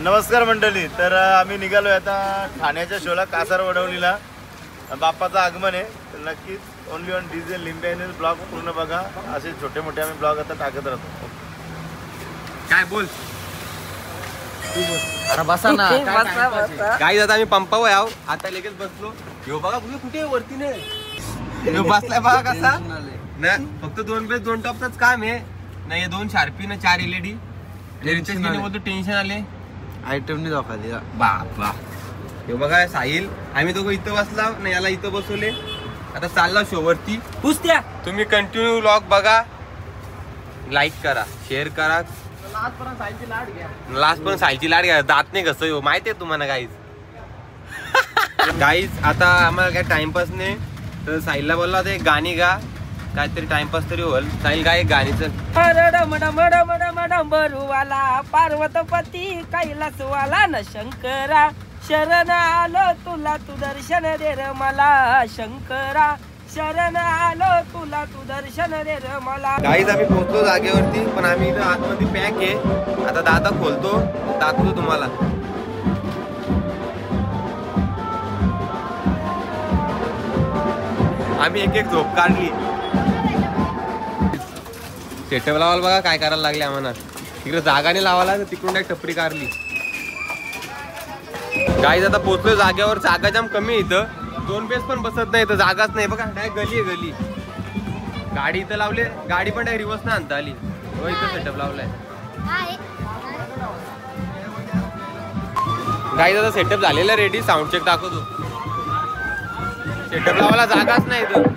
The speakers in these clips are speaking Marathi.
नमस्कार मंडळी. तर आम्ही निघालो आता ठाण्याच्या शोला कासार वडवणीला. बाप्पाचं आगमन आहे. तर नक्कीच ओनली ऑन डीजे लिंब्याने ब्लॉग पूर्ण बघा. असे छोटे मोठे आम्ही ब्लॉग आता टाकत राहतो. काय बोल अरे बसा ना. काय आता आम्ही पंपावर आहो. आता लगेच बसलो. यो बघा कुठे वरती नाही बसलाय बघा कसा ना. फक्त 2 पेज 2 टॉपच काम आहे ना. हे 2 शार्पी ना 4 LED बोलतो. टेन्शन आले आयटम नाही दाखवली बापा. हे बघा साहिल आम्ही दोघं इथं बसला ना. याला इथं बसवले. आता चालला शो वरती. पुसत्या तुम्ही कंटिन्यू व्लॉग बघा. लाईक करा, शेअर करा. लास्ट पण सायलची लाट घ्या. दात नाही कसं हो माहिती आहे तुम्हाला गाईज. गाईज आता आम्हाला काय टाइमपास नाही. तर साहिलला बोलला होता एक गाणी गा. काहीतरी टाइमपास तरी होईल. साहिल गाय एक गाणीचं. बरुवाला पार्वतपती कैलासवाला न शंकरा शरण आलो तुला तू दर्शन दे र मला शंकरा शरण आलो तुला तू दर्शन दे र मला. गाईज आम्ही पोहोचलो जागेवरती. पण आम्ही इथं आतमध्ये पॅक आहे. आता दादा खोलतो दाखवतो तुम्हाला. आम्ही एक झोप काढली. सेटअप लावायला बघा काय करायला लागले आम्हाला. तिकडे जागाने लावायला तर तिकडून एक टपरी काढली. गाईज आता पोहोचलो जागेवर. जागा जाम कमी इथं. 2 पेज पण बसत नाही इथं. जागाच नाही बघा. डायरेक्ट गली आहे गली. गाडी इथं लावली. गाडी पण डायरेक्ट रिवर्स नाही आणता आली. इथं सेटअप लावलाय. गाईज आता सेटअप झालेला रेडी. साऊंड चेक दाखवतो. सेटअप लावायला जागाच नाही इथं.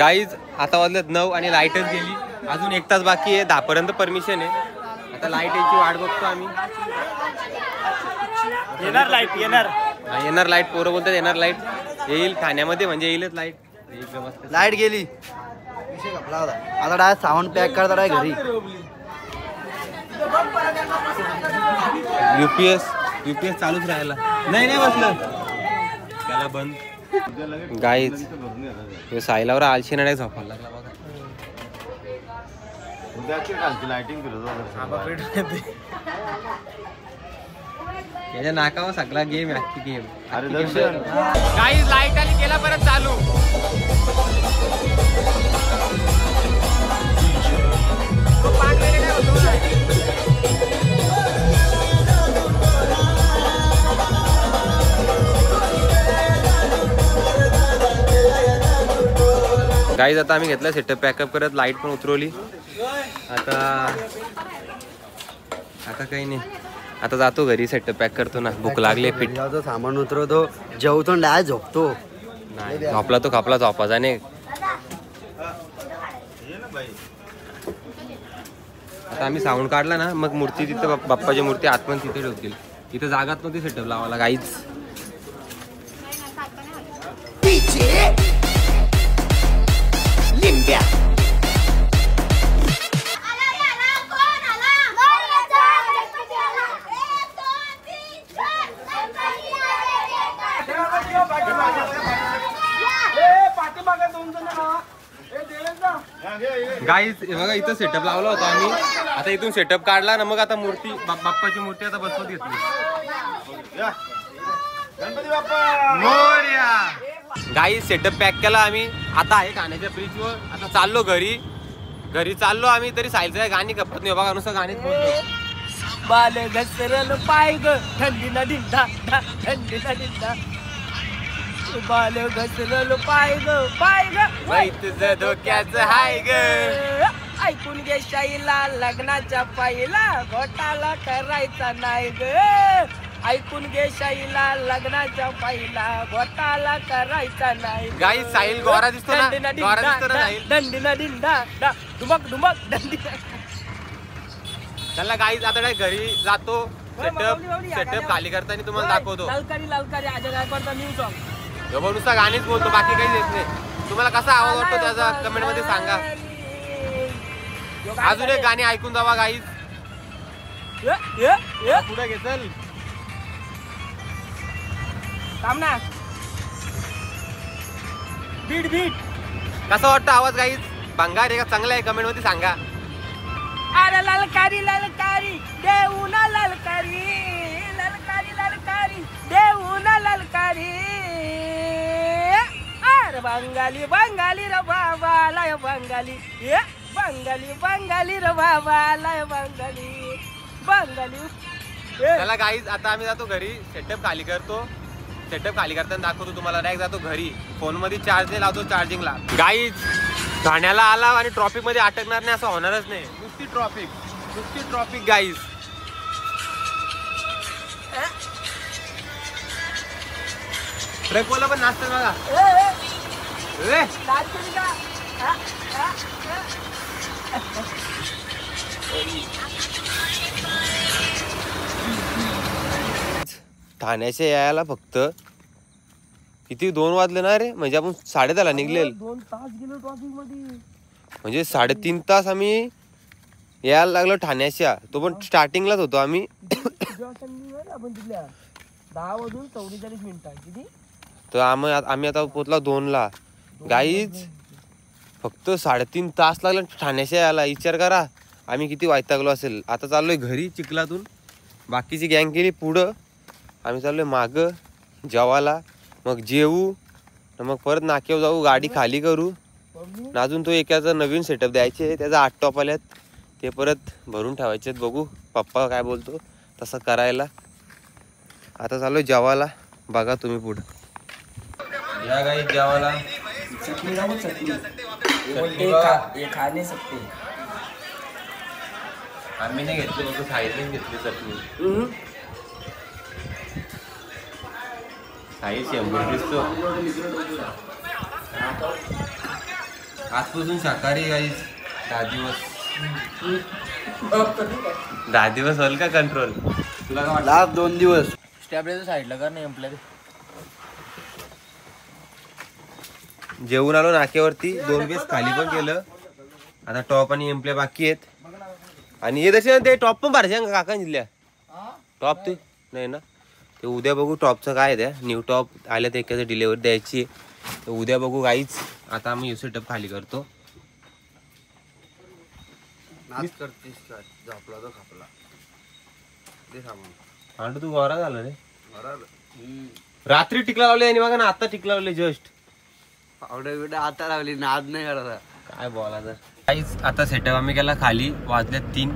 गाईज आता वाजलेत 9 आणि लाईटच गेली. अजून 1 तास बाकी आहे. 10 पर्यंत परमिशन आहे. आता लाईट यायची वाट बघतो आम्ही. येणार लाईट येणार. येणार लाईट. पोरं बोलतात येणार लाईट. येईल ठाण्यामध्ये म्हणजे येईलच लाईट. लाईट गेली. आता डायरेक्ट साऊंड पॅक करता डायरेक्ट घरी. यूपीएस चालूच राहिला. नाही बसलं त्याला बंद. गाईच हे सायलावर आलशी नाही झोपायला लागला बघा. लाइटिंग याच्या नाकावर सगळा गेम आहे गेम. अरे दर्शन गाईज लाईट आली केला परत चालू. गाईज आता आम्ही घेतला सेटअप पॅकअप करत लाईट पण उतरवली. आता काही नाही, आता जातो घरी सेटअप पॅक करतो ना. भूक लागली फिट सामान उतरवतो जेवतो डाय झोपतो. नाही झोपला तो खापला झोपाचा नाही. आता आम्ही साऊंड काढला ना मग मूर्ती तिथं बाप्पाची मूर्ती आतमध्ये तिथे ठेवतील. इथं जागाच नव्हती सेटअप लावायला गाईच. गाईज बघा इथं सेटअप लावला होता आम्ही. आता इथून सेटअप काढला ना मग आता मूर्ती बाप्पाची मूर्ती आता बसवत घेतली. Ganpati Bappa. Guys setup pack केला आम्ही. आता आहे खाण्याच्या ब्रिजवर. आता चाललो घरी चाललो आम्ही. तरी सायलचं गाणी कपत नाही बघा नुसतं गाणीच बोलतो. बाल घसरल पाय ग थंडीला डिंडा थंडीला डिंडा. बाल घसरल पाय ग बाई तुझं डोक्याचं हाय ग. ऐकून घे शाईला लग्नाच्या पायीला घोटाळा करायचा नाही ग. ऐकून घे शाईला लग्नाच्या पायीला घोटाळा करायचा नाही. गाईज साहिल गोरा दिसतो ना. गोरा दिसतो ना साहिल. दंडीला डिंडा दुमक दुमक दंडीला. चला गाईज आता काय घरी जातो. सेटअप खाली करताना तुम्हाला दाखवतो. लालकारी आजय गायकवाडचा न्यू सॉन्ग. नुसता गाणीच बोलतो बाकी काही येत नाही. तुम्हाला कसा आवाज वाटतो त्याचा कमेंट मध्ये सांगा. अजून एक गाणी ऐकून जावा गाईज. पुढे घे चल. थांब ना. बीट कसा वाटतो आवाज गाईज? भंगार आहे का चांगला आहे कमेंट मध्ये सांगा. अरे ललकारी देऊना ललकारी देऊना ललकारी. अरे बंगाली र बाबाला बंगाली र बाबाला बंगाली. चला गाईज आता आम्ही जातो घरी. सेटअप खाली करतो. सेटअप खाली करताना दाखवतो तुम्हाला. डायरेक्ट जातो घरी. फोन मध्ये चार्ज नाही लावतो चार्जिंगला. गाईज ठाण्याला आला आणि ट्रॉफिक मध्ये अटकणार नाही असं होणारच नाही. नुसती ट्रॉफिक गाईज. ट्रकवाला पण नाचतात बघा. ठाण्याच्या यायला फक्त किती 2 वाजले ना रे. म्हणजे आपण 10:30 निघलेल. 2 तास गेलो ट्रॉफिक मध्ये. म्हणजे 3.5 तास आम्ही यायला लागलो ठाण्याच्या. तो पण स्टार्टिंगलाच होतो आम्ही. आपण तिथल्या 10 वाजून 44 मिनिटं किती. तर आम्ही आता पोचला 2ला. गाईज फक्त 3.5 तास लागला ठाण्याच्या यायला. विचार करा आम्ही किती वैतागलो असेल. आता चाललोय घरी चिखलातून. बाकीची गँग केली पुढं. आम्ही चाललोय मागं जेवायला. मग जेवू मग परत नाक्यावर जाऊ. गाडी खाली करू. अजून तो एकाचा नवीन सेटअप द्यायचे. त्याचा 8 टॉप आल्यात. ते परत भरून ठेवायचे. बघू पप्पा काय बोलतो तसं करायला. आता चाललोय जेवायला. बघा तुम्ही पुढं. या गाई जेवायला. चटणी खाणे सकते. आम्ही नाही घेतली बघ. साईडने घेतली चटणी. साई 100 दिसतो. आजपासून शाकाहारी गाईज. 10 दिवस होईल का कंट्रोल? तुला काय वाटतं? 2 दिवस. स्टॅबलेचं साईडला कर नाही आपल्याला. जेवून आलो नाक्यावरती. 2 वेळेस खाली पण केलं. आता टॉप आणि एम्प्ले बाकी आहेत. आणि हे तसे ते टॉप पण भरायचे का काका दिल्या? टॉप ते नाही ना. ते उद्या बघू टॉपचं काय द्या. न्यू टॉप आलं तर एखादं डिलेवरी द्यायची आहे. तर उद्या बघू गाईच. आता आम्ही सेटअप खाली करतो. नाच करतीस का? झोपला तो खापला ते सामान आणि तू गोरा झाला रे. बरोबर. रात्री टिकला लावले आणि बघा ना आता टिकला लावले जस्ट. पावडे बिवडे आता लावली, नाद नाही करायचा. काय बोलायचं. गाईज आता सेटअप आम्ही केला खाली. वाजले 3.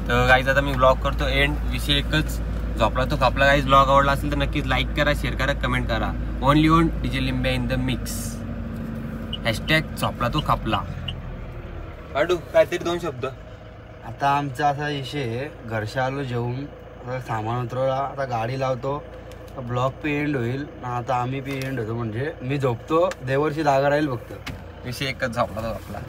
तर गाईज आता मी ब्लॉग करतो एंड. विषय एकच, झोपला तो खापला. गाईज ब्लॉग आवडला असेल तर नक्कीच लाईक करा, शेअर करा, कमेंट करा. Only on DJ Limbya in the mix. Hashtag झोपला तो खापला. अडू काहीतरी 2 शब्द. आता आमचा असा विषय आहे, घरच्या आलो जेवून, आता सामान उतरवला, आता गाडी लावतो, ब्लॉग पे एंड होईल. आता आम्ही पे एंड होतो, म्हणजे मी झोपतो, देवर्षी जागा राहील फक्त. विषय एकच, झोपला तो खापला.